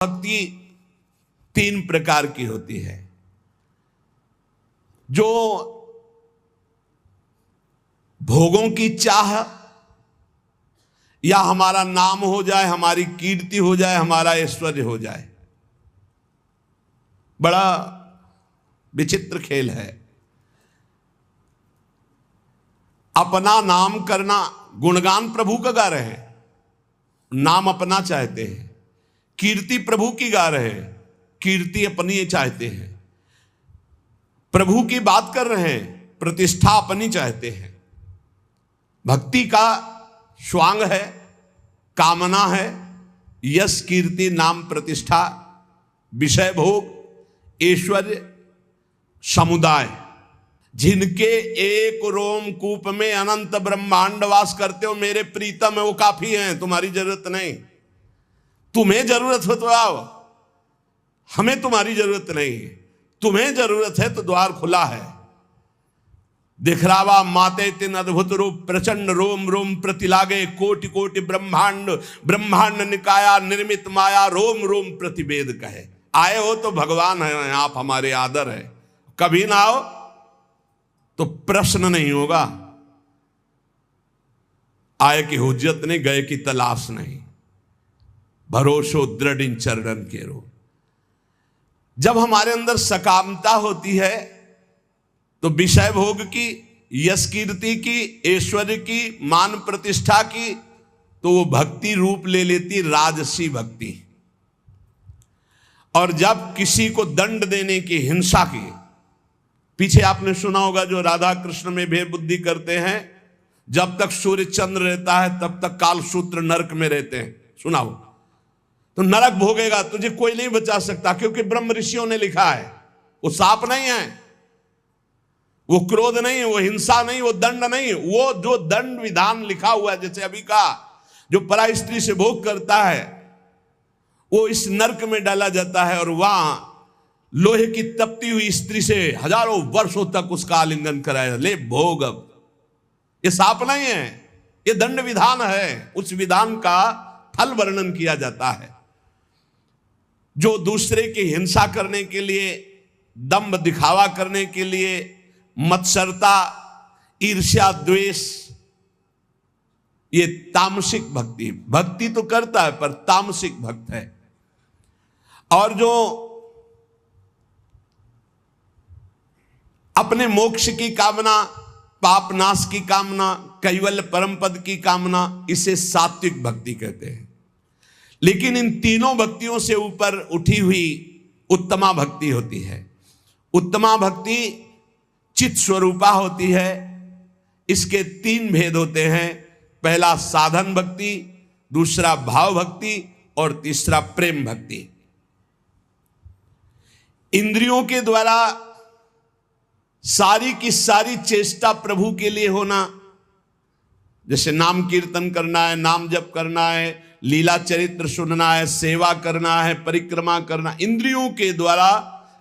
भक्ति तीन प्रकार की होती है। जो भोगों की चाह, या हमारा नाम हो जाए, हमारी कीर्ति हो जाए, हमारा ऐश्वर्य हो जाए, बड़ा विचित्र खेल है। अपना नाम करना, गुणगान प्रभु का गा रहे हैं, नाम अपना चाहते हैं। कीर्ति प्रभु की गा रहे हैं, कीर्ति अपनी चाहते हैं। प्रभु की बात कर रहे हैं, प्रतिष्ठा अपनी चाहते हैं। भक्ति का स्वांग है, कामना है, यश कीर्ति नाम प्रतिष्ठा, विषय भोग, ऐश्वर्य, समुदाय। जिनके एक रोम कूप में अनंत ब्रह्मांड वास करते हो मेरे प्रीतम है, वो काफी हैं, तुम्हारी जरूरत नहीं। तुम्हें जरूरत हो तो आओ, हमें तुम्हारी जरूरत नहीं है। तुम्हें जरूरत है तो द्वार खुला है। दिखरावा माते तिन अद्भुत रूप, प्रचंड रोम रोम प्रतिलागे, कोटि कोटि ब्रह्मांड ब्रह्मांड निकाया, निर्मित माया रोम रोम प्रतिवेद कहे। आए हो तो भगवान है, आप हमारे आदर है। कभी ना आओ तो प्रश्न नहीं होगा। आए की हुज्जत नहीं, गए की तलाश नहीं। भरोसो दृढ़ इन चरणन के रो। जब हमारे अंदर सकामता होती है तो विषय भोग की, यश कीर्ति की, ऐश्वर्य की, मान प्रतिष्ठा की, तो वो भक्ति रूप ले लेती राजसी भक्ति। और जब किसी को दंड देने की, हिंसा की, पीछे आपने सुना होगा जो राधा कृष्ण में भेद बुद्धि करते हैं, जब तक सूर्य चंद्र रहता है तब तक कालसूत्र नरक में रहते हैं। सुना हो तो नरक भोगेगा, तुझे कोई नहीं बचा सकता, क्योंकि ब्रह्म ऋषियों ने लिखा है। वो साप नहीं है, वो क्रोध नहीं, वो हिंसा नहीं, वो दंड नहीं। वो जो दंड विधान लिखा हुआ है, जैसे अभी का जो पराई स्त्री से भोग करता है वो इस नरक में डाला जाता है, और वहां लोहे की तपती हुई स्त्री से हजारों वर्षों तक उसका आलिंगन कराया। ले भोग। अब ये साप नहीं है, ये दंड विधान है। उस विधान का फल वर्णन किया जाता है। जो दूसरे की हिंसा करने के लिए, दंभ दिखावा करने के लिए, मत्सरता, ईर्ष्या, द्वेष, ये तामसिक भक्ति। भक्ति तो करता है पर तामसिक भक्त है। और जो अपने मोक्ष की कामना, पाप नाश की कामना, कैवल्य परम पद की कामना, इसे सात्विक भक्ति कहते हैं। लेकिन इन तीनों भक्तियों से ऊपर उठी हुई उत्तमा भक्ति होती है। उत्तमा भक्ति चित स्वरूपा होती है। इसके तीन भेद होते हैं। पहला साधन भक्ति, दूसरा भाव भक्ति, और तीसरा प्रेम भक्ति। इंद्रियों के द्वारा सारी की सारी चेष्टा प्रभु के लिए होना, जैसे नाम कीर्तन करना है, नाम जप करना है, लीला चरित्र सुनना है, सेवा करना है, परिक्रमा करना। इंद्रियों के द्वारा,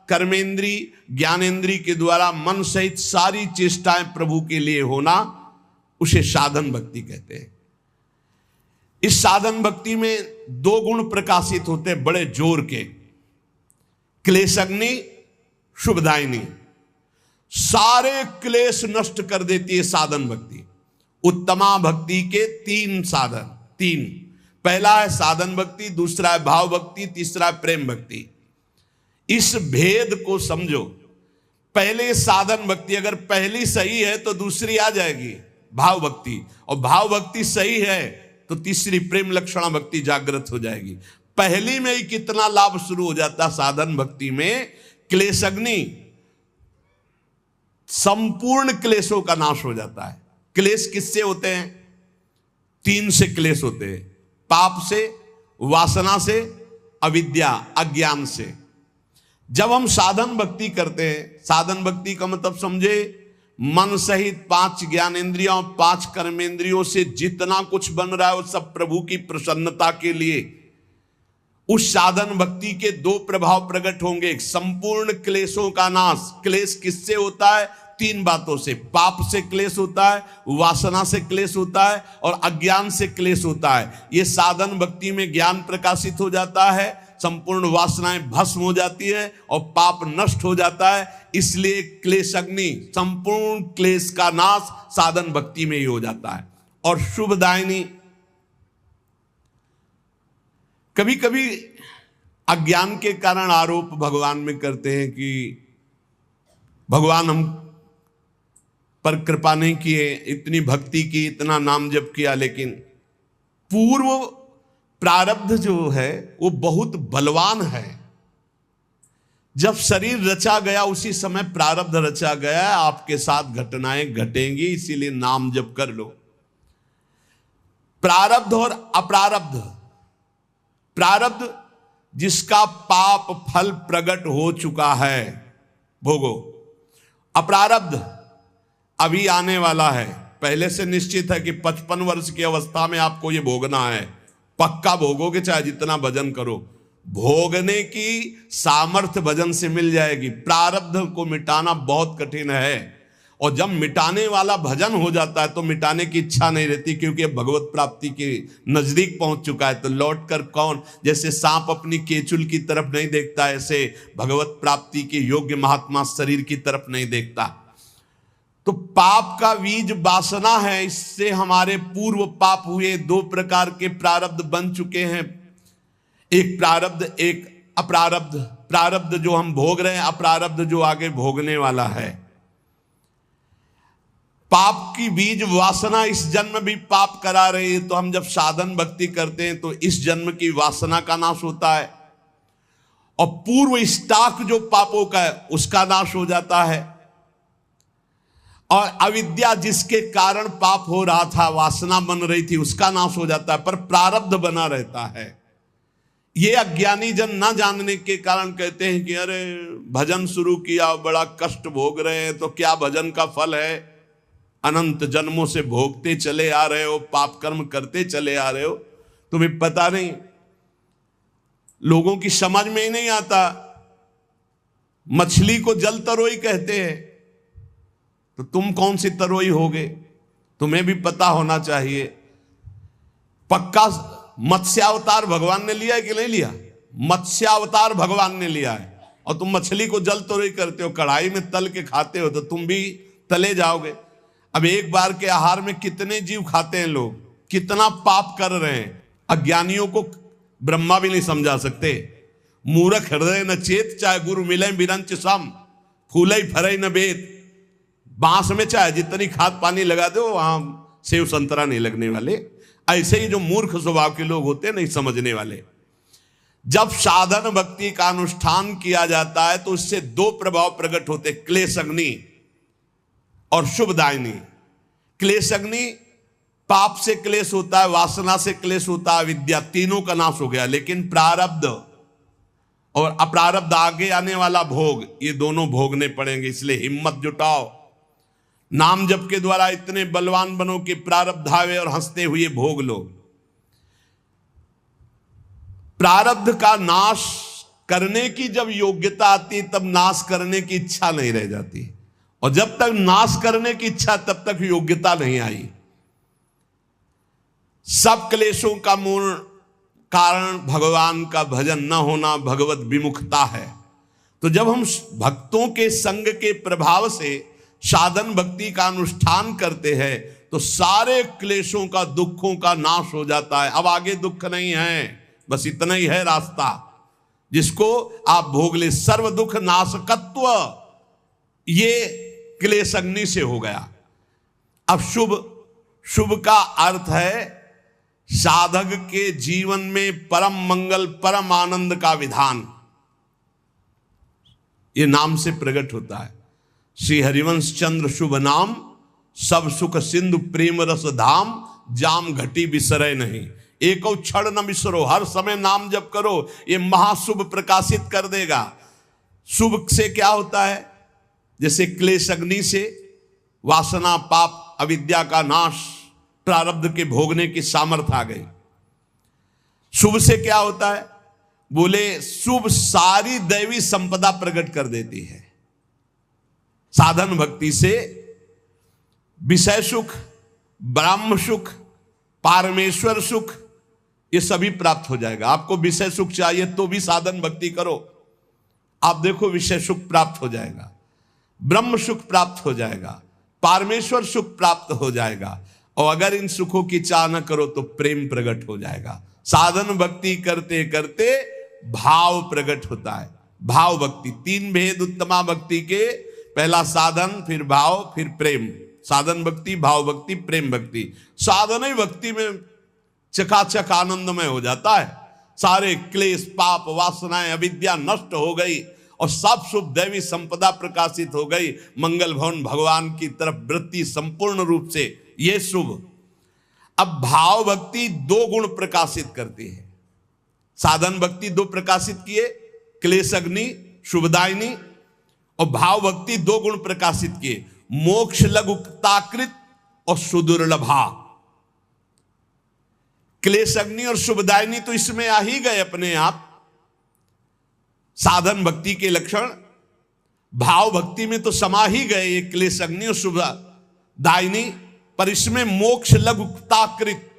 कर्मेंद्री, ज्ञानेंद्री के द्वारा मन सहित सारी चेष्टाएं प्रभु के लिए होना, उसे साधन भक्ति कहते हैं। इस साधन भक्ति में दो गुण प्रकाशित होते हैं बड़े जोर के। क्लेशग्नि, शुभदायिनी। सारे क्लेश नष्ट कर देती है साधन भक्ति। उत्तमा भक्ति के तीन साधन, तीन। पहला है साधन भक्ति, दूसरा है भाव भक्ति, तीसरा है प्रेम भक्ति। इस भेद को समझो। पहले साधन भक्ति अगर पहली सही है तो दूसरी आ जाएगी भाव भक्ति, और भाव भक्ति सही है तो तीसरी प्रेम लक्षणा भक्ति जागृत हो जाएगी। पहली में ही कितना लाभ शुरू हो जाता साधन भक्ति में। क्लेशग्नि, संपूर्ण क्लेशों का नाश हो जाता है। क्लेश किससे होते हैं? तीन से क्लेश होते हैं। पाप से, वासना से, अविद्या अज्ञान से। जब हम साधन भक्ति करते हैं, साधन भक्ति का मतलब समझे, मन सहित पांच ज्ञानेंद्रियों, पांच कर्मेंद्रियों से जितना कुछ बन रहा है वो सब प्रभु की प्रसन्नता के लिए। उस साधन भक्ति के दो प्रभाव प्रकट होंगे। संपूर्ण क्लेशों का नाश। क्लेश किससे होता है? तीन बातों से। पाप से क्लेश होता है, वासना से क्लेश होता है, और अज्ञान से क्लेश होता है। ये साधन भक्ति में ज्ञान प्रकाशित हो जाता है, संपूर्ण वासनाएं भस्म हो जाती है और पाप नष्ट हो जाता है। इसलिए क्लेश अग्नि, संपूर्ण क्लेश का नाश साधन भक्ति में ही हो जाता है। और शुभदायिनी, कभी कभी अज्ञान के कारण आरोप भगवान में करते हैं कि भगवान हम पर कृपा नहीं किए, इतनी भक्ति की, इतना नाम जप किया, लेकिन पूर्व प्रारब्ध जो है वो बहुत बलवान है। जब शरीर रचा गया उसी समय प्रारब्ध रचा गया, आपके साथ घटनाएं घटेंगी, इसीलिए नाम जप कर लो। प्रारब्ध और अप्रारब्ध, प्रारब्ध जिसका पाप फल प्रकट हो चुका है भोगो, अप्रारब्ध अभी आने वाला है, पहले से निश्चित है कि 55 वर्ष की अवस्था में आपको ये भोगना है, पक्का भोगोगे, चाहे जितना भजन करो। भोगने की सामर्थ्य भजन से मिल जाएगी। प्रारब्ध को मिटाना बहुत कठिन है, और जब मिटाने वाला भजन हो जाता है तो मिटाने की इच्छा नहीं रहती, क्योंकि भगवत प्राप्ति के नजदीक पहुंच चुका है। तो लौट कर कौन, जैसे सांप अपनी केचुल की तरफ नहीं देखता, ऐसे भगवत प्राप्ति के योग्य महात्मा शरीर की तरफ नहीं देखता। तो पाप का बीज वासना है, इससे हमारे पूर्व पाप हुए। 2 प्रकार के प्रारब्ध बन चुके हैं, एक प्रारब्ध, एक अप्रारब्ध। प्रारब्ध जो हम भोग रहे हैं, अप्रारब्ध जो आगे भोगने वाला है। पाप की बीज वासना इस जन्म भी पाप करा रही है, तो हम जब साधन भक्ति करते हैं तो इस जन्म की वासना का नाश होता है, और पूर्व स्टॉक जो पापों का है उसका नाश हो जाता है। और अविद्या जिसके कारण पाप हो रहा था, वासना बन रही थी, उसका नाश हो जाता है, पर प्रारब्ध बना रहता है। ये अज्ञानी जन ना जानने के कारण कहते हैं कि अरे भजन शुरू किया, बड़ा कष्ट भोग रहे हैं, तो क्या भजन का फल है? अनंत जन्मों से भोगते चले आ रहे हो, पाप कर्म करते चले आ रहे हो, तुम्हें पता नहीं। लोगों की समझ में ही नहीं आता। मछली को जल तरोई कहते हैं, तो तुम कौन सी तरोई होगे? तुम्हें भी पता होना चाहिए। पक्का मत्स्यावतार भगवान ने लिया है कि नहीं लिया? मत्स्यावतार भगवान ने लिया है, और तुम मछली को जल तरोई करते हो, कढ़ाई में तल के खाते हो, तो तुम भी तले जाओगे। अब एक बार के आहार में कितने जीव खाते हैं लोग, कितना पाप कर रहे हैं। अज्ञानियों को ब्रह्मा भी नहीं समझा सकते। मूर्ख हृदय न चेत, चाहे गुरु मिले बिरंच सम, फूले फरे न बेत। बांस में चाहे जितनी खाद पानी लगा दो, वहां सेव संतरा नहीं लगने वाले। ऐसे ही जो मूर्ख स्वभाव के लोग होते हैं, नहीं समझने वाले। जब साधन भक्ति का अनुष्ठान किया जाता है तो उससे 2 प्रभाव प्रकट होते, क्लेश अग्नि और शुभदायिनी। क्लेश अग्नि, पाप से क्लेश होता है, वासना से क्लेश होता है, विद्या, तीनों का नाश हो गया। लेकिन प्रारब्ध और अप्रारब्ध, आगे आने वाला भोग, ये दोनों भोगने पड़ेंगे। इसलिए हिम्मत जुटाओ, नाम जप के द्वारा इतने बलवान बनो कि प्रारब्ध आवे और हंसते हुए भोग लो। प्रारब्ध का नाश करने की जब योग्यता आती, तब नाश करने की इच्छा नहीं रह जाती, और जब तक नाश करने की इच्छा, तब तक योग्यता नहीं आई। सब क्लेशों का मूल कारण भगवान का भजन न होना, भगवत विमुखता है। तो जब हम भक्तों के संग के प्रभाव से साधन भक्ति का अनुष्ठान करते हैं, तो सारे क्लेशों का, दुखों का नाश हो जाता है। अब आगे दुख नहीं है, बस इतना ही है रास्ता जिसको आप भोग ले। सर्व दुख नाशकत्व, ये क्लेश अग्नि से हो गया। अब शुभ, शुभ का अर्थ है साधक के जीवन में परम मंगल, परम आनंद का विधान, ये नाम से प्रकट होता है। श्री हरिवंश चंद्र शुभ नाम, सब सुख सिंधु प्रेम रस धाम, जाम घटी बिसरे नहीं। एक क्षण न बिसरो, हर समय नाम जप करो, ये महाशुभ प्रकाशित कर देगा। शुभ से क्या होता है? जैसे क्लेश अग्नि से वासना, पाप, अविद्या का नाश, प्रारब्ध के भोगने की सामर्थ्य आ गई। शुभ से क्या होता है? बोले शुभ सारी दैवी संपदा प्रकट कर देती है। साधन भक्ति से विषय सुख, ब्रह्म सुख, पारमेश्वर सुख, ये सभी प्राप्त हो जाएगा। आपको विषय सुख चाहिए तो भी साधन भक्ति करो, आप देखो विषय सुख प्राप्त हो जाएगा, ब्रह्म सुख प्राप्त हो जाएगा, परमेश्वर सुख प्राप्त हो जाएगा। और अगर इन सुखों की चाह न करो तो प्रेम प्रकट हो जाएगा। साधन भक्ति करते करते भाव प्रकट होता है। भाव भक्ति, तीन भेद उत्तमा भक्ति के, पहला साधन, फिर भाव, फिर प्रेम। साधन भक्ति, भाव भक्ति, प्रेम भक्ति। साधन ही भक्ति में चकाचक आनंदमय हो जाता है। सारे क्लेश, पाप, वासनाएं, अविद्या नष्ट हो गई और सब शुभ दैवी संपदा प्रकाशित हो गई। मंगल भवन भगवान की तरफ वृत्ति संपूर्ण रूप से, ये शुभ। अब भाव भक्ति दो गुण प्रकाशित करती है। साधन भक्ति दो प्रकाशित किए, क्लेश अग्नि, शुभदायिनी, और भाव भक्ति दो गुण प्रकाशित किए, मोक्ष लघुताकृत और सुदुर्लभा। क्लेश अग्नि और शुभदायिनी तो इसमें आ ही गए अपने आप, साधन भक्ति के लक्षण। भाव भक्ति में तो समा ही गए ये क्लेश अग्नि और शुभदायिनी, पर इसमें मोक्ष लघुताकृत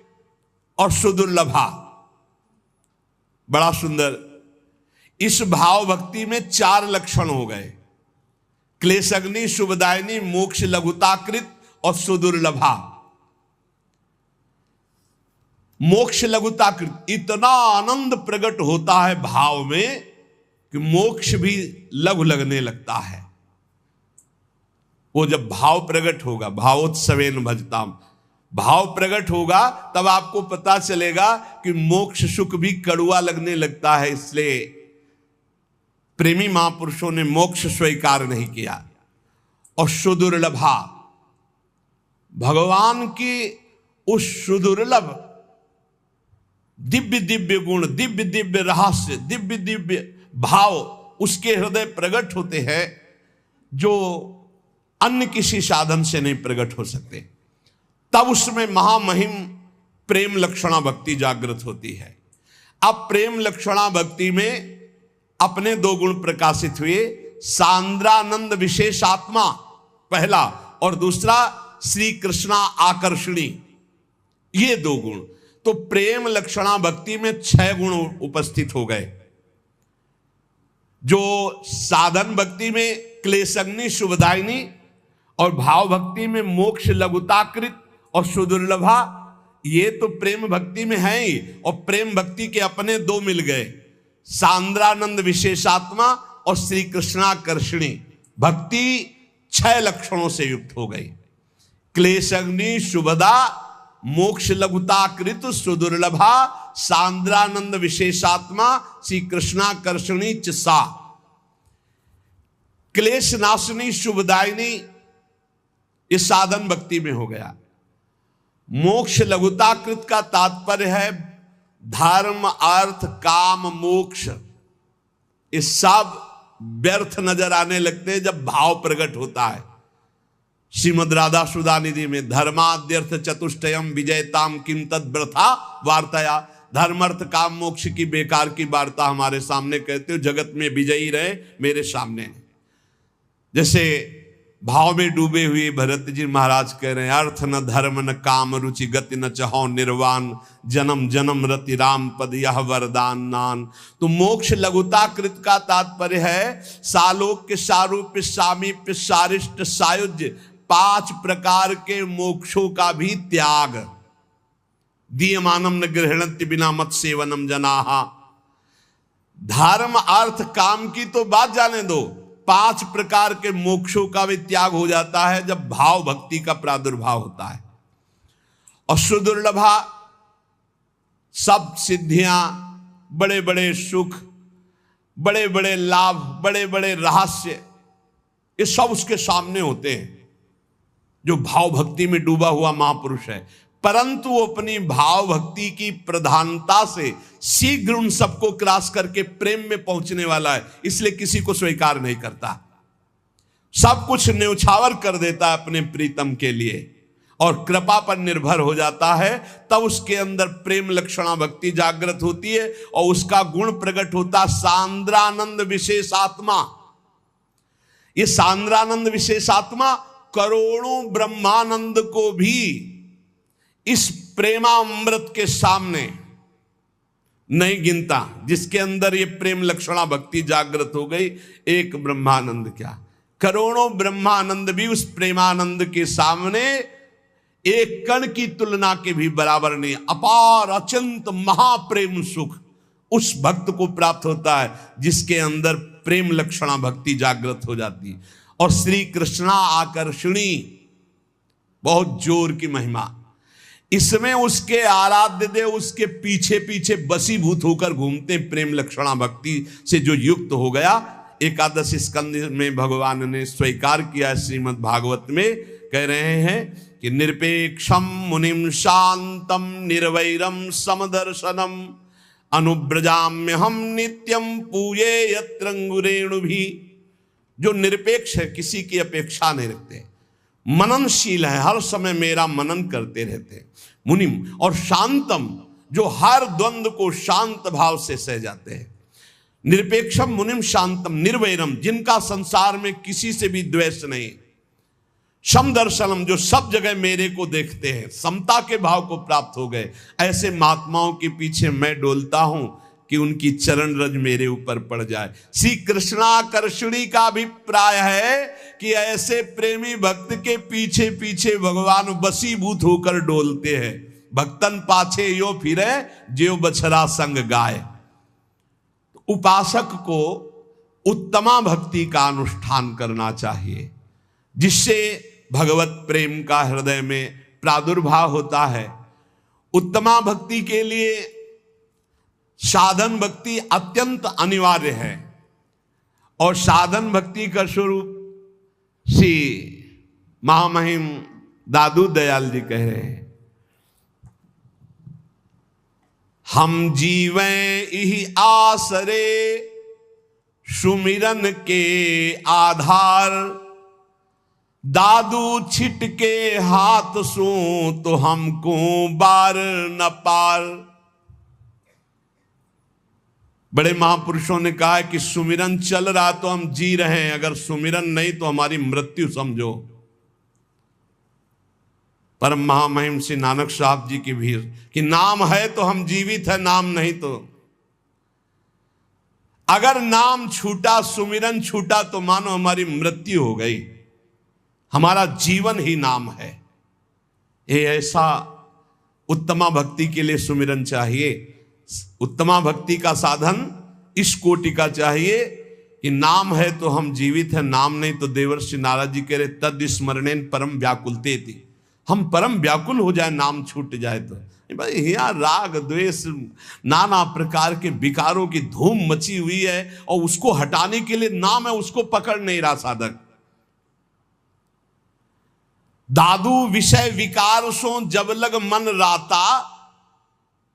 और सुदुर्लभा। बड़ा सुंदर। इस भाव भक्ति में चार लक्षण हो गए, क्लेश अग्नि, शुभदायिनी, मोक्ष लघुताकृत और सुदुर्लभा। मोक्ष लघुताकृत, इतना आनंद प्रकट होता है भाव में कि मोक्ष भी लघु लगने लगता है। वो जब भाव प्रकट होगा, भावोत्सवेन भजताम, भाव प्रकट होगा तब आपको पता चलेगा कि मोक्ष सुख भी कड़ुआ लगने लगता है। इसलिए प्रेमी महापुरुषों ने मोक्ष स्वीकार नहीं किया। और सुदुर्लभा, भगवान की उस सुदुर्लभ दिव्य दिव्य गुण, दिव्य दिव्य रहस्य, दिव्य दिव्य भाव उसके हृदय प्रकट होते हैं जो अन्य किसी साधन से नहीं प्रकट हो सकते। तब उसमें महामहिम प्रेम लक्षणा भक्ति जागृत होती है। अब प्रेम लक्षणा भक्ति में अपने दो गुण प्रकाशित हुए, सांद्रानंद विशेषात्मा पहला, और दूसरा श्री कृष्णा आकर्षणी, ये दो गुण। तो प्रेम लक्षणा भक्ति में 6 गुण उपस्थित हो गए। जो साधन भक्ति में क्लेशग्नि, शुभदायिनी, और भाव भक्ति में मोक्ष लघुताकृत और सुदुर्लभा, ये तो प्रेम भक्ति में है ही। और प्रेम भक्ति के अपने दो मिल गए, सांद्रानंद विशेषात्मा और श्री कृष्णाकर्षणी भक्ति 6 लक्षणों से युक्त हो गई। क्लेशग्नि, शुभदा, मोक्ष लघुताकृत, सुदुर्लभा, सांद्रानंद विशेषात्मा, श्री कृष्णाकर्षणी च सा। क्लेश नाशनी, शुभदायिनी, इस साधन भक्ति में हो गया। मोक्ष लघुताकृत का तात्पर्य है धर्म, अर्थ, काम, मोक्ष, ये सब व्यर्थ नजर आने लगते हैं जब भाव प्रकट होता है। श्रीमद् राधा सुधा निधि में धर्माद्यर्थ चतुष्टयम विजयताम किम तद वृथा वार्ताया, धर्म अर्थ काम मोक्ष की बेकार की वार्ता हमारे सामने कहते हो, जगत में विजयी रहे मेरे सामने। जैसे भाव में डूबे हुए भरत जी महाराज कह रहे हैं, अर्थ न धर्म न काम रुचि गति न चहो निर्वाण, जन्म जन्म रति राम पद यह वरदान नान। तो मोक्ष लघुताकृत का तात्पर्य है सालोक्य, सारूप्य, सामीप्य, सारिष्ट, सायुज्य, 5 प्रकार के मोक्षों का भी त्याग। दीयमानम न गृहणन्ति बिना मत सेवनम जनाहा। धर्म अर्थ काम की तो बात जाने दो, 5 प्रकार के मोक्षों का भी त्याग हो जाता है जब भाव भक्ति का प्रादुर्भाव होता है। और सुदुर्लभा, सब सिद्धियां, बड़े बड़े सुख, बड़े बड़े लाभ, बड़े बड़े रहस्य, ये सब उसके सामने होते हैं जो भाव भक्ति में डूबा हुआ महापुरुष है। परंतु वो अपनी भाव भक्ति की प्रधानता से शीघ्र उन सबको क्रॉस करके प्रेम में पहुंचने वाला है, इसलिए किसी को स्वीकार नहीं करता, सब कुछ न्यौछावर कर देता है अपने प्रीतम के लिए और कृपा पर निर्भर हो जाता है। तब उसके अंदर प्रेम लक्षणा भक्ति जागृत होती है और उसका गुण प्रकट होता सांद्रानंद विशेषात्मा। ये सांद्रानंद विशेषात्मा करोड़ों ब्रह्मानंद को भी इस प्रेमामृत के सामने नहीं गिनता, जिसके अंदर ये प्रेम लक्षणा भक्ति जागृत हो गई। एक ब्रह्मानंद क्या, करोड़ों ब्रह्मानंद भी उस प्रेमानंद के सामने एक कण की तुलना के भी बराबर नहीं। अपार अत्यंत महाप्रेम सुख उस भक्त को प्राप्त होता है जिसके अंदर प्रेम लक्षणा भक्ति जागृत हो जाती। और श्री कृष्णा आकर्षणी, बहुत जोर की महिमा इसमें। उसके आराध्य देव उसके पीछे पीछे बसीभूत होकर घूमते। प्रेम लक्षणा भक्ति से जो युक्त हो गया, एकादश स्कंद में भगवान ने स्वीकार किया। श्रीमद् भागवत में कह रहे हैं कि निरपेक्षम मुनिम शांतम निर्वैरम समदर्शनम अनुब्रजाम्य हम नित्यम पूये यत्रंगुरेणु भी। जो निरपेक्ष है, किसी की अपेक्षा नहीं रखते, मननशील है, हर समय मेरा मनन करते रहते। मुनिम और शांतम, जो हर द्वंद्व को शांत भाव से सह जाते हैं। निरपेक्षम मुनिम शांतम निर्वैरम, जिनका संसार में किसी से भी द्वेष नहीं। समदर्शनम, जो सब जगह मेरे को देखते हैं, समता के भाव को प्राप्त हो गए। ऐसे महात्माओं के पीछे मैं डोलता हूं कि उनकी चरण रज मेरे ऊपर पड़ जाए। श्री कृष्णाकर्षणी का अभिप्राय है कि ऐसे प्रेमी भक्त के पीछे पीछे भगवान वशीभूत होकर डोलते हैं। भक्तन पाछे यो फिरे ज्यो बछड़ा संग गाय। उपासक को उत्तमा भक्ति का अनुष्ठान करना चाहिए, जिससे भगवत प्रेम का हृदय में प्रादुर्भाव होता है। उत्तमा भक्ति के लिए साधन भक्ति अत्यंत अनिवार्य है। और साधन भक्ति का स्वरूप श्री महामहिम दादू दयाल जी कह रहे हैं, हम जीवें इहि आसरे सुमिरन के आधार, दादू छिट के हाथ सो तो हमको बार न पार। बड़े महापुरुषों ने कहा है कि सुमिरन चल रहा तो हम जी रहे हैं, अगर सुमिरन नहीं तो हमारी मृत्यु समझो। परम महामहिम श्री नानक साहब जी की भीड़ कि नाम है तो हम जीवित है, नाम नहीं तो। अगर नाम छूटा, सुमिरन छूटा तो मानो हमारी मृत्यु हो गई। हमारा जीवन ही नाम है। ये ऐसा उत्तमा भक्ति के लिए सुमिरन चाहिए। उत्तमा भक्ति का साधन इस कोटि का चाहिए कि नाम है तो हम जीवित हैं, नाम नहीं तो देवर्षि नारद जी कह रहे तद स्मरणेन परम व्याकुलते थी। हम परम व्याकुल हो जाए, नाम छूट जाए तो। भाई यहाँ राग द्वेष नाना प्रकार के विकारों की धूम मची हुई है और उसको हटाने के लिए नाम है, उसको पकड़ नहीं रहा साधक। दादू विषय विकार सो जब लग मन राता,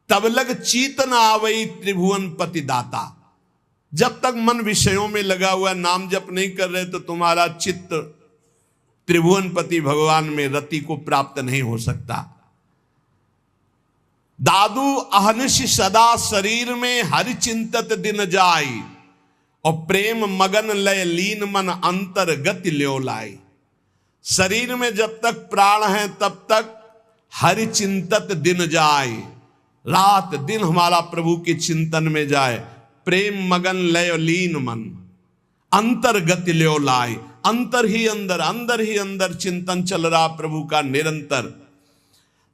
तब लग चीतन आवई त्रिभुवन पति दाता। जब तक मन विषयों में लगा हुआ, नाम जप नहीं कर रहे तो तुम्हारा चित्त त्रिभुवन पति भगवान में रति को प्राप्त नहीं हो सकता। दादू अहनिश सदा शरीर में हरि चिंतत दिन जाई, और प्रेम मगन लय लीन मन अंतर गति ल्यो लाई। शरीर में जब तक प्राण है तब तक हरि चिंतत दिन जाए, रात दिन हमारा प्रभु के चिंतन में जाए। प्रेम मगन लय लीन मन अंतर गति ल्यो लाई, अंतर ही अंदर चिंतन चल रहा प्रभु का निरंतर।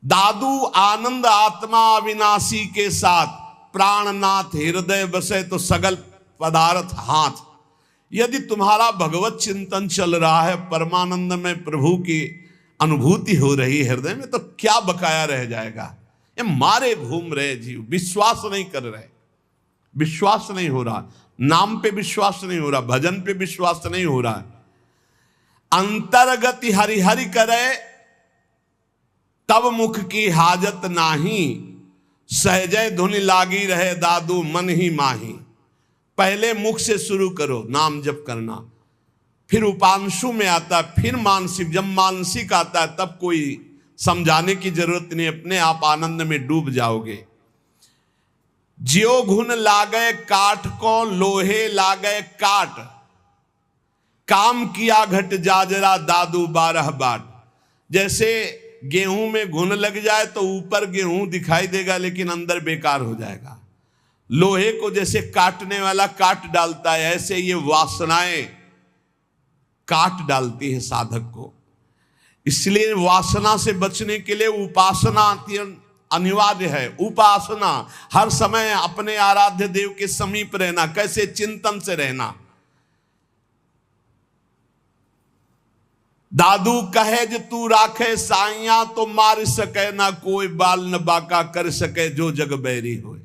दादू आनंद आत्मा अविनाशी के साथ, प्राणनाथ हृदय बसे तो सगल पदार्थ हाथ। यदि तुम्हारा भगवत चिंतन चल रहा है, परमानंद में प्रभु की अनुभूति हो रही है हृदय में, तो क्या बकाया रह जाएगा। ये मारे घूम रहे जीव, विश्वास नहीं कर रहे, विश्वास नहीं हो रहा, नाम पे विश्वास नहीं हो रहा, भजन पे विश्वास नहीं हो रहा। अंतर्गति हरि हरि करे तब मुख की हाजत नाही, सहजय धुनि लागी रहे दादू मन ही माही। पहले मुख से शुरू करो नाम जप करना, फिर उपांशु में आता, फिर मानसिक। जब मानसिक आता है तब कोई समझाने की जरूरत नहीं, अपने आप आनंद में डूब जाओगे। ज्यो घुन लागे काठ को लोहे लागे काट, काम किया घट जाजरा दादू 12 बाट। जैसे गेहूं में घुन लग जाए तो ऊपर गेहूं दिखाई देगा लेकिन अंदर बेकार हो जाएगा। लोहे को जैसे काटने वाला काट डालता है, ऐसे ये वासनाएं काट डालती है साधक को। इसलिए वासना से बचने के लिए उपासना अनिवार्य है। उपासना, हर समय अपने आराध्य देव के समीप रहना। कैसे? चिंतन से रहना। दादू कहे जो तू राखे साइया, तो मार सके ना कोई, बाल न बाका कर सके जो जग बैरी होए।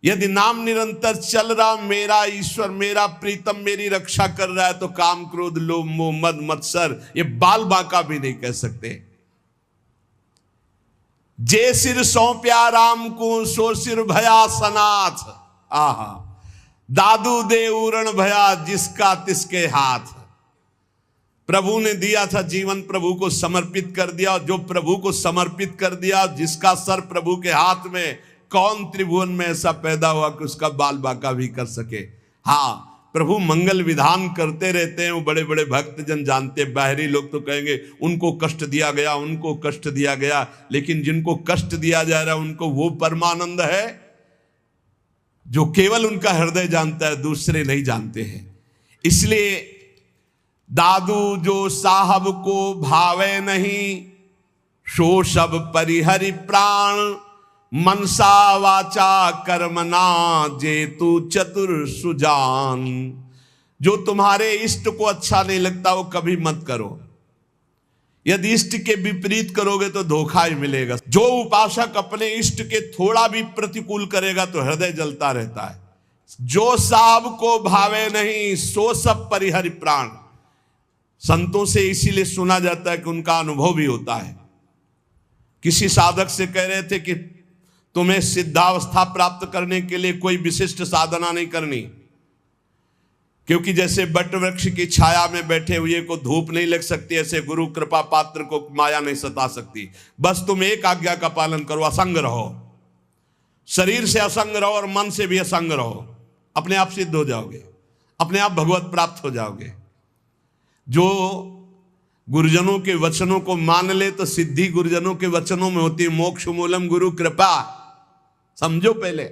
यदि नाम निरंतर चल रहा, मेरा ईश्वर मेरा प्रीतम मेरी रक्षा कर रहा है, तो काम क्रोध लोभ मोह मद मत्सर ये बाल बाका भी नहीं कह सकते। जे सिर सौंप्या राम को, सो सिर भया सनाथ। आहा, दादू दे उरण भया, जिसका तिसके हाथ। प्रभु ने दिया था जीवन, प्रभु को समर्पित कर दिया। जो प्रभु को समर्पित कर दिया, जिसका सर प्रभु के हाथ में, कौन त्रिभुवन में ऐसा पैदा हुआ कि उसका बाल बाका भी कर सके। हाँ, प्रभु मंगल विधान करते रहते हैं, वो बड़े बड़े भक्त जन जानते। बाहरी लोग तो कहेंगे उनको कष्ट दिया गया, उनको कष्ट दिया गया, लेकिन जिनको कष्ट दिया जा रहा है उनको वो परमानंद है जो केवल उनका हृदय जानता है, दूसरे नहीं जानते हैं। इसलिए दादू जो साहब को भावे नहीं, सो सब परिहरि प्राण। मनसा वाचा कर्मना, जेतु चतुर सुजान। जो तुम्हारे इष्ट को अच्छा नहीं लगता वो कभी मत करो। यदि इष्ट के विपरीत करोगे तो धोखा ही मिलेगा। जो उपासक अपने इष्ट के थोड़ा भी प्रतिकूल करेगा तो हृदय जलता रहता है। जो साहब को भावे नहीं, सो सब परिहरि प्राण। संतों से इसीलिए सुना जाता है कि उनका अनुभव भी होता है। किसी साधक से कह रहे थे कि तुम्हें सिद्धावस्था प्राप्त करने के लिए कोई विशिष्ट साधना नहीं करनी, क्योंकि जैसे बट वृक्ष की छाया में बैठे हुए को धूप नहीं लग सकती, ऐसे गुरु कृपा पात्र को माया नहीं सता सकती। बस तुम एक आज्ञा का पालन करो, असंग रहो। शरीर से असंग रहो और मन से भी असंग रहो, अपने आप सिद्ध हो जाओगे, अपने आप भगवत प्राप्त हो जाओगे। जो गुरुजनों के वचनों को मान ले तो सिद्धि गुरुजनों के वचनों में होती है। मोक्ष मूलम गुरु कृपा, समझो पहले।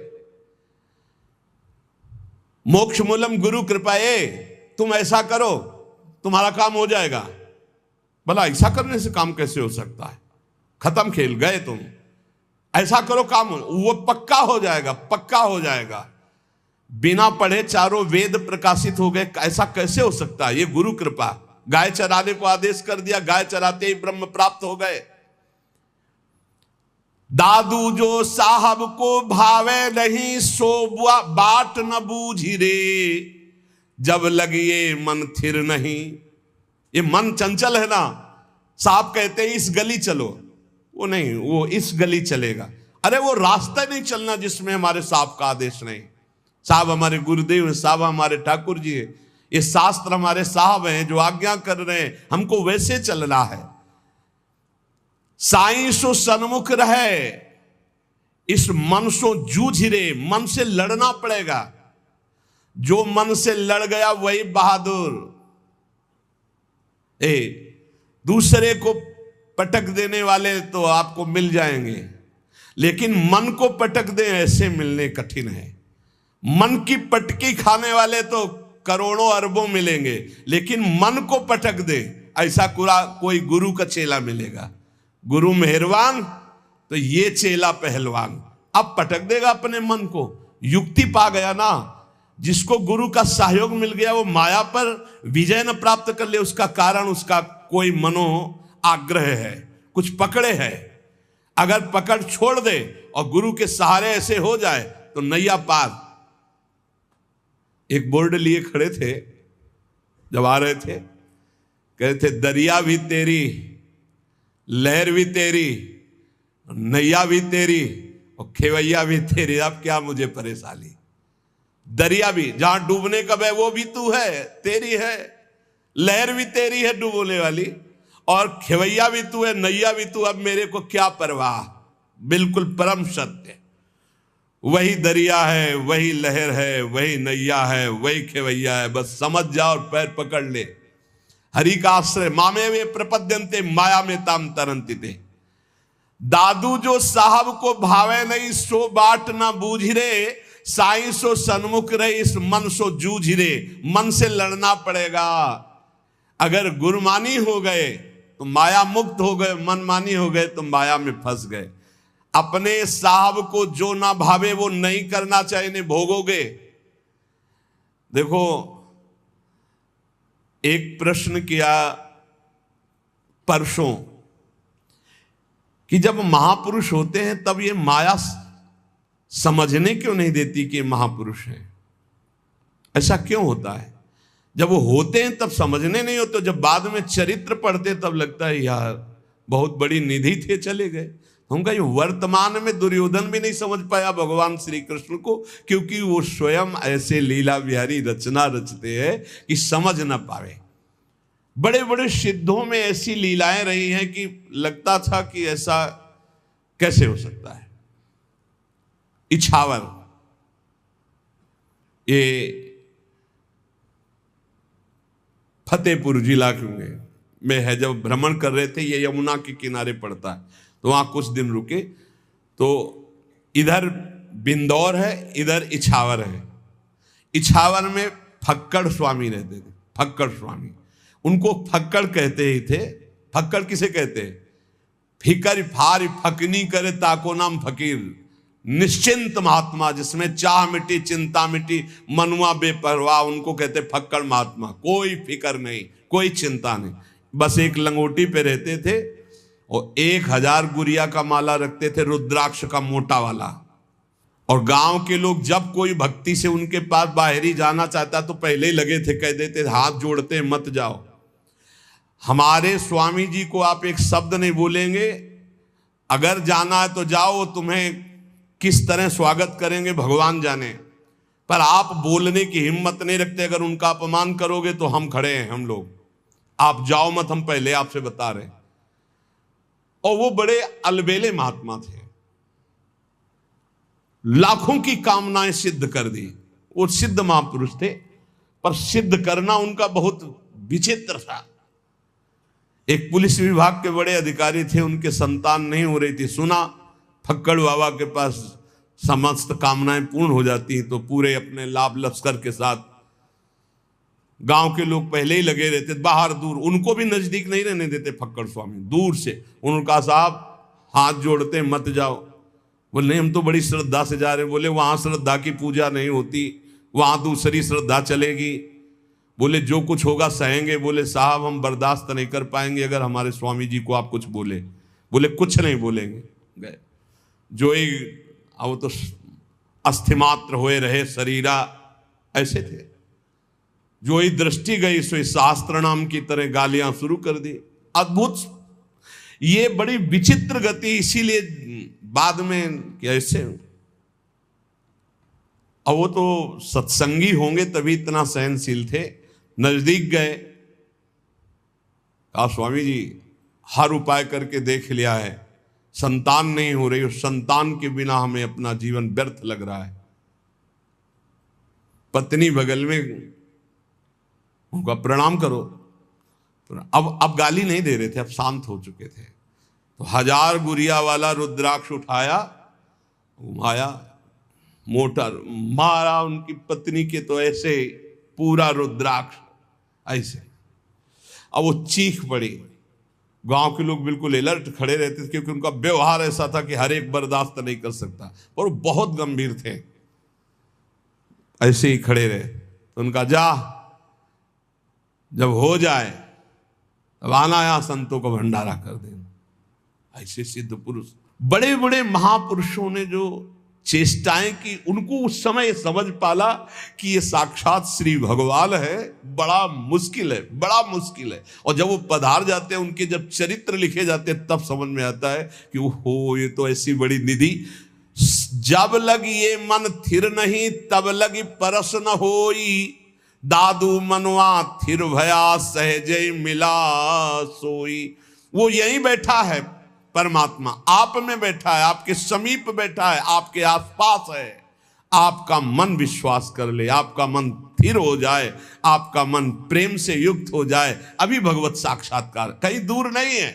मोक्ष मूलम गुरु कृपा, तुम ऐसा करो तुम्हारा काम हो जाएगा। भला ऐसा करने से काम कैसे हो सकता है? खत्म खेल, गए तुम। ऐसा करो काम वो पक्का हो जाएगा, पक्का हो जाएगा। बिना पढ़े चारों वेद प्रकाशित हो गए, ऐसा कैसे हो सकता है? ये गुरु कृपा। गाय चराने को आदेश कर दिया, गाय चराते ही ब्रह्म प्राप्त हो गए। दादू जो साहब को भावे नहीं, सो बाट न बूझी रे। जब लगिए मन थिर नहीं। ये मन चंचल है ना। साहब कहते हैं इस गली चलो, वो नहीं, वो इस गली चलेगा। अरे वो रास्ता नहीं चलना जिसमें हमारे साहब का आदेश नहीं। साहब हमारे गुरुदेव हैं, साहब हमारे ठाकुर जी हैं, ये शास्त्र हमारे साहब हैं जो आज्ञा कर रहे हैं, हमको वैसे चलना है। साईं सो सन्मुख रहे, इस मन सो जूझ रे। मन से लड़ना पड़ेगा। जो मन से लड़ गया वही बहादुर। दूसरे को पटक देने वाले तो आपको मिल जाएंगे, लेकिन मन को पटक दे ऐसे मिलने कठिन है। मन की पटकी खाने वाले तो करोड़ों अरबों मिलेंगे, लेकिन मन को पटक दे ऐसा कोई गुरु का चेला मिलेगा। गुरु मेहरबान तो ये चेला पहलवान। अब पटक देगा अपने मन को। युक्ति पा गया ना। जिसको गुरु का सहयोग मिल गया वो माया पर विजय न प्राप्त कर ले, उसका कारण उसका कोई मनो आग्रह है, कुछ पकड़े है। अगर पकड़ छोड़ दे और गुरु के सहारे ऐसे हो जाए तो नैया पार। एक बोर्ड लिए खड़े थे, जब आ रहे थे कह रहे थे दरिया भी तेरी, लहर भी तेरी, नैया भी तेरी और खेवैया भी तेरी। अब क्या मुझे परेशानी। दरिया भी जहां डूबने कब है वो भी तू है, तेरी है। लहर भी तेरी है डूबने वाली, और खेवैया भी तू है, नैया भी तू। अब मेरे को क्या परवाह। बिल्कुल परम सत्य। वही दरिया है, वही लहर है, वही नैया है, वही खेवैया है। बस समझ जाओ और पैर पकड़ ले। हरि का आश्रय। मामे में प्रपद्यन्ते माया में ताम तरंति ते। दादू जो साहब को भावे नहीं, सो बाट ना बूझ रे। साई सो सन्मुख रहे, इस मन सो जूझ रे। मन से लड़ना पड़ेगा। अगर गुरमानी हो गए तो माया मुक्त हो गए, मनमानी हो गए तो माया में फंस गए। अपने साहब को जो ना भावे वो नहीं करना चाहिए, नहीं भोगोगे। देखो, एक प्रश्न किया परसों कि जब महापुरुष होते हैं तब ये माया समझने क्यों नहीं देती कि ये महापुरुष है? ऐसा क्यों होता है? जब वो होते हैं तब समझने नहीं होते, जब बाद में चरित्र पढ़ते तब लगता है यार बहुत बड़ी निधि थे, चले गए। हम कहीं वर्तमान में दुर्योधन भी नहीं समझ पाया भगवान श्री कृष्ण को, क्योंकि वो स्वयं ऐसे लीला बिहारी रचना रचते हैं कि समझ न पावे। बड़े बड़े सिद्धों में ऐसी लीलाएं रही हैं कि लगता था कि ऐसा कैसे हो सकता है। इछावर ये फतेहपुर जिला में है, जब भ्रमण कर रहे थे, ये यमुना के किनारे पड़ता है, तो वहां कुछ दिन रुके। तो इधर बिंदौर है, इधर इछावर है। इछावर में फक्कड़ स्वामी रहते थे, फक्कड़ स्वामी। उनको फक्कड़ कहते ही थे। फक्कड़ किसे कहते हैं? फिकर फार फकनी करे ताको नाम फकीर। निश्चिंत महात्मा, जिसमें चाह मिटी, चिंता मिटी, मनुआ बेपरवाह, उनको कहते फक्कड़ महात्मा। कोई फिकर नहीं, कोई चिंता नहीं, बस एक लंगोटी पे रहते थे और 1000 गुड़िया का माला रखते थे, रुद्राक्ष का मोटा वाला। और गांव के लोग जब कोई भक्ति से उनके पास बाहरी जाना चाहता तो पहले ही लगे थे, कह देते हाथ जोड़ते मत जाओ। हमारे स्वामी जी को आप एक शब्द नहीं बोलेंगे, अगर जाना है तो जाओ, तुम्हें किस तरह स्वागत करेंगे भगवान जाने, पर आप बोलने की हिम्मत नहीं रखते। अगर उनका अपमान करोगे तो हम खड़े हैं, हम लोग, आप जाओ मत, हम पहले आपसे बता रहे हैं। और वो बड़े अलबेले महात्मा थे, लाखों की कामनाएं सिद्ध कर दी। वो सिद्ध महापुरुष थे, पर सिद्ध करना उनका बहुत विचित्र था। एक पुलिस विभाग के बड़े अधिकारी थे, उनके संतान नहीं हो रही थी। सुना फक्कड़ बाबा के पास समस्त कामनाएं पूर्ण हो जाती हैं, तो पूरे अपने लाभ लश्कर के साथ गांव के लोग पहले ही लगे रहते, बाहर दूर, उनको भी नजदीक नहीं रहने देते फक्कड़ स्वामी, दूर से। उनका साहब हाथ जोड़ते मत जाओ। बोले नहीं, हम तो बड़ी श्रद्धा से जा रहे हैं। बोले वहां श्रद्धा की पूजा नहीं होती, वहां दूसरी श्रद्धा चलेगी। बोले जो कुछ होगा सहेंगे। बोले साहब हम बर्दाश्त नहीं कर पाएंगे अगर हमारे स्वामी जी को आप कुछ बोले। बोले कुछ नहीं बोलेंगे। गए जो ही वो तो अस्थिमात्र हुए रहे शरीरा, ऐसे थे। जो ही दृष्टि गई सो शास्त्र नाम की तरह गालियां शुरू कर दी। अद्भुत, ये बड़ी विचित्र गति। इसीलिए बाद में कैसे, अब वो तो सत्संगी होंगे तभी इतना सहनशील थे। नजदीक गए, कहा स्वामी जी हर उपाय करके देख लिया है, संतान नहीं हो रही, और संतान के बिना हमें अपना जीवन व्यर्थ लग रहा है। पत्नी बगल में, उनका प्रणाम करो। अब गाली नहीं दे रहे थे, अब शांत हो चुके थे। तो 1000 गुड़िया वाला रुद्राक्ष उठाया, घुमाया, मोटर मारा उनकी पत्नी के, तो ऐसे पूरा रुद्राक्ष ऐसे। अब वो चीख पड़ी। गांव के लोग बिल्कुल अलर्ट खड़े रहते थे, क्योंकि उनका व्यवहार ऐसा था कि हर एक बर्दाश्त नहीं कर सकता, और वो बहुत गंभीर थे। ऐसे ही खड़े रहे। तो उनका जा, जब हो जाए तब आना, यहां संतों को भंडारा कर देना। ऐसे सिद्ध पुरुष, बड़े बड़े महापुरुषों ने जो चेष्टाएं की, उनको उस समय समझ पाला कि ये साक्षात श्री भगवान है। बड़ा मुश्किल है, बड़ा मुश्किल है। और जब वो पधार जाते हैं, उनके जब चरित्र लिखे जाते हैं, तब समझ में आता है कि ओहो, ये तो ऐसी बड़ी निधि। जब लग ये मन थिर नहीं, तब लगी परस न होई, दादू मनवा थिर भया सहजय मिला सोई। वो यहीं बैठा है, परमात्मा आप में बैठा है, आपके समीप बैठा है, आपके आसपास है। आपका मन विश्वास कर ले, आपका मन स्थिर हो जाए, आपका मन प्रेम से युक्त हो जाए, अभी भगवत साक्षात्कार कहीं दूर नहीं है।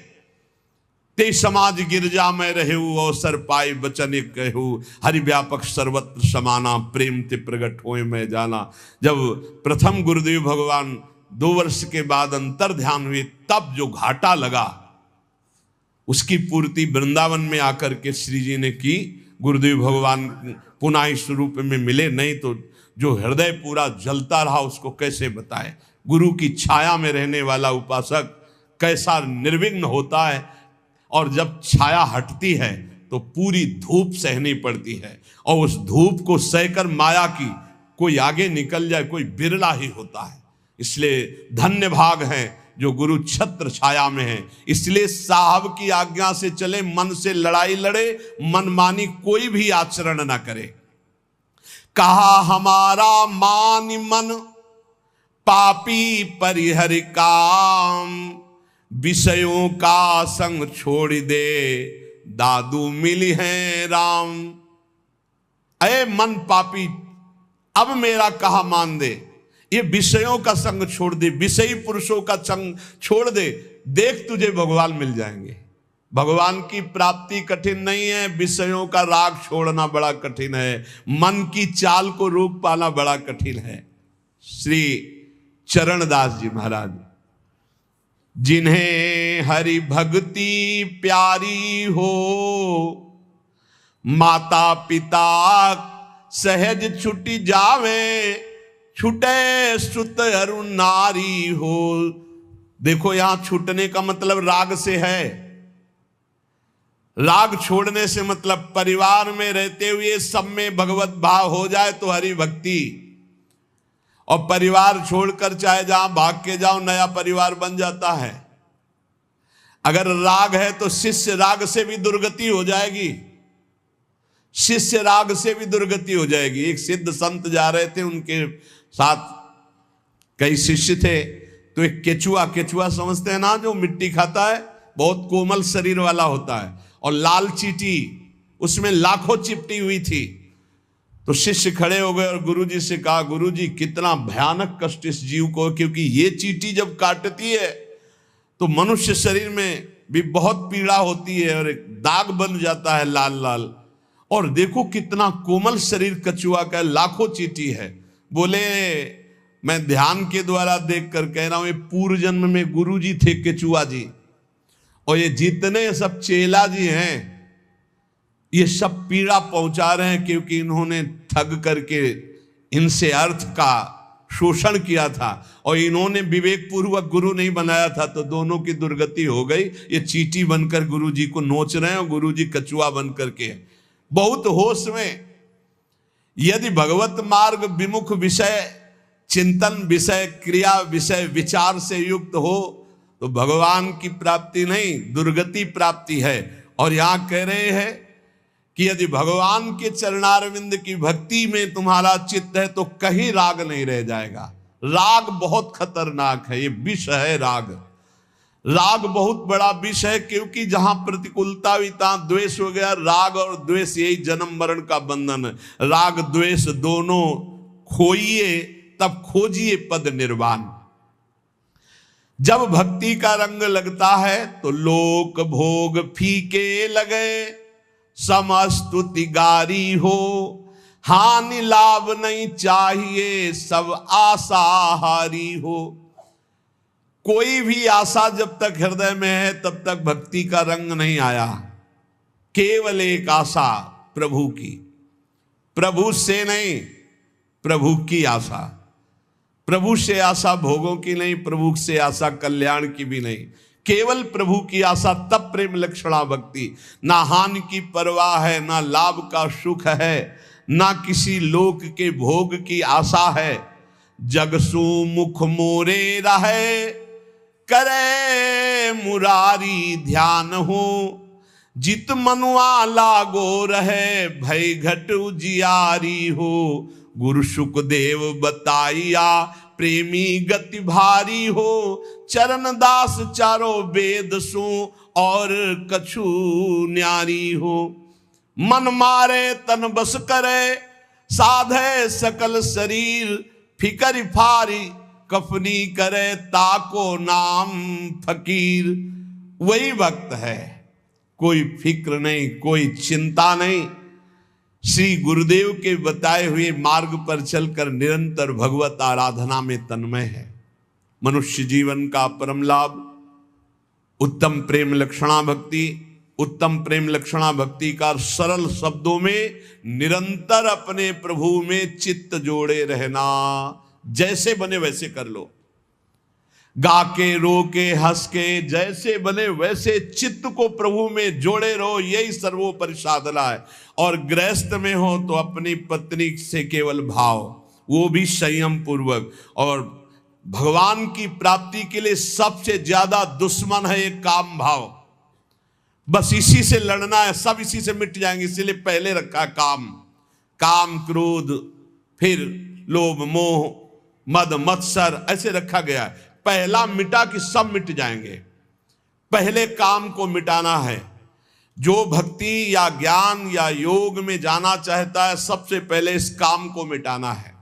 ते समाज गिरजा में रहू अवसर पाई बचन एक कहू हरि व्यापक सर्वत्र समाना प्रेम ते प्रगट होए में जाना। जब प्रथम गुरुदेव भगवान 2 वर्ष के बाद अंतर ध्यान हुए तब जो घाटा लगा उसकी पूर्ति वृंदावन में आकर के श्री जी ने की। गुरुदेव भगवान पुनः इस रूप में मिले, नहीं तो जो हृदय पूरा जलता रहा उसको कैसे बताए। गुरु की छाया में रहने वाला उपासक कैसा निर्विघ्न होता है, और जब छाया हटती है तो पूरी धूप सहनी पड़ती है, और उस धूप को सहकर माया की कोई आगे निकल जाए कोई बिरला ही होता है। इसलिए धन्य भाग हैं जो गुरु छत्र छाया में है। इसलिए साहब की आज्ञा से चले, मन से लड़ाई लड़े, मनमानी कोई भी आचरण ना करे। कहा हमारा मान मन पापी परिहरि काम, विषयों का संग छोड़ दे दादू मिली है राम। अरे मन पापी अब मेरा कहा मान दे, ये विषयों का संग छोड़ दे, विषयी पुरुषों का संग छोड़ दे, देख तुझे भगवान मिल जाएंगे। भगवान की प्राप्ति कठिन नहीं है, विषयों का राग छोड़ना बड़ा कठिन है, मन की चाल को रोक पाना बड़ा कठिन है। श्री चरणदास जी महाराज, जिन्हें हरि भक्ति प्यारी हो, माता पिता सहज छुटी जावे, छुटे सुत अरु नारी हो। देखो यहां छूटने का मतलब राग से है। राग छोड़ने से मतलब परिवार में रहते हुए सब में भगवत भाव हो जाए तो हरि भक्ति, और परिवार छोड़कर चाहे जहां भाग के जाओ नया परिवार बन जाता है। अगर राग है तो शिष्य राग से भी दुर्गति हो जाएगी, शिष्य राग से भी दुर्गति हो जाएगी। एक सिद्ध संत जा रहे थे, उनके साथ कई शिष्य थे, तो एक केचुआ समझते हैं ना, जो मिट्टी खाता है, बहुत कोमल शरीर वाला होता है, और लाल चींटी उसमें लाखों चिपटी हुई थी। तो शिष्य खड़े हो गए और गुरुजी से कहा, गुरुजी कितना भयानक कष्ट इस जीव को, क्योंकि ये चींटी जब काटती है तो मनुष्य शरीर में भी बहुत पीड़ा होती है और एक दाग बन जाता है लाल लाल, और देखो कितना कोमल शरीर कछुआ का, लाखों चींटी है। बोले मैं ध्यान के द्वारा देख कर कह रहा हूं, ये पूर्व जन्म में गुरुजी थे केचुआ जी, और ये जितने सब चेला जी हैं ये सब पीड़ा पहुंचा रहे हैं, क्योंकि इन्होंने ठग करके इनसे अर्थ का शोषण किया था, और इन्होंने विवेक पूर्वक गुरु नहीं बनाया था, तो दोनों की दुर्गति हो गई। ये चींटी बनकर गुरुजी को नोच रहे हैं और गुरुजी कछुआ बनकर के। बहुत होश में यदि भगवत मार्ग विमुख विषय चिंतन, विषय क्रिया, विषय विचार से युक्त हो तो भगवान की प्राप्ति नहीं दुर्गति प्राप्ति है। और यहां कह रहे हैं कि यदि भगवान के चरणारविंद की भक्ति में तुम्हारा चित्त है तो कहीं राग नहीं रह जाएगा। राग बहुत खतरनाक है, ये विष है राग। राग बहुत बड़ा विष है, क्योंकि जहां प्रतिकूलता हुई तहां द्वेष हो गया। राग और द्वेष यही जन्म मरण का बंधन है। राग द्वेष दोनों खोइए तब खोजिए पद निर्वाण। जब भक्ति का रंग लगता है तो लोक भोग फीके लगे, समस्तुति गारी हो, हानि लाभ नहीं चाहिए सब आशाहारी हो। कोई भी आशा जब तक हृदय में है तब तक भक्ति का रंग नहीं आया। केवल एक आशा प्रभु की, प्रभु से नहीं, प्रभु की आशा। प्रभु से आशा भोगों की नहीं, प्रभु से आशा कल्याण की भी नहीं, केवल प्रभु की आशा। तब प्रेम लक्षणा भक्ति। ना हानि की परवाह है, ना लाभ का सुख है, ना किसी लोक के भोग की आशा है। जगसु मुख मोरे रहे, करे मुरारी ध्यान हो, जित मनुआ लागो रहे, भय घट उजियारी हो। गुरु सुखदेव बताइया प्रेमी गति भारी हो, चरण दास चारों वेद सु और कछु न्यारी हो। मन मारे तन बस करे, साधे सकल शरीर, फिकर फारी कफनी करे, ताको नाम फकीर। वही भक्त है कोई फिक्र नहीं, कोई चिंता नहीं। श्री गुरुदेव के बताए हुए मार्ग पर चलकर निरंतर भगवत आराधना में तन्मय है। मनुष्य जीवन का परम लाभ उत्तम प्रेम लक्षणा भक्ति। उत्तम प्रेम लक्षणा भक्ति का सरल शब्दों में निरंतर अपने प्रभु में चित्त जोड़े रहना। जैसे बने वैसे कर लो, गा के रो के हंस के जैसे बने वैसे चित्त को प्रभु में जोड़े रहो, यही सर्वोपरि साधना है। और गृहस्थ में हो तो अपनी पत्नी से केवल भाव, वो भी संयम पूर्वक। और भगवान की प्राप्ति के लिए सबसे ज्यादा दुश्मन है ये काम भाव, बस इसी से लड़ना है, सब इसी से मिट जाएंगे। इसीलिए पहले रखा काम, काम क्रोध, फिर लोभ मोह मद मत्सर, ऐसे रखा गया है। पहला मिटा कि सब मिट जाएंगे, पहले काम को मिटाना है। जो भक्ति या ज्ञान या योग में जाना चाहता है, सबसे पहले इस काम को मिटाना है।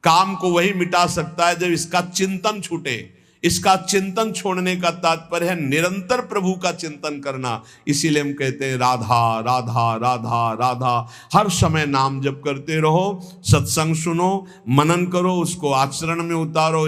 काम को वही मिटा सकता है जब इसका चिंतन छूटे। इसका चिंतन छोड़ने का तात्पर्य है निरंतर प्रभु का चिंतन करना। इसीलिए हम कहते हैं राधा राधा राधा राधा। हर समय नाम जप करते रहो, सत्संग सुनो, मनन करो, उसको आचरण में उतारो।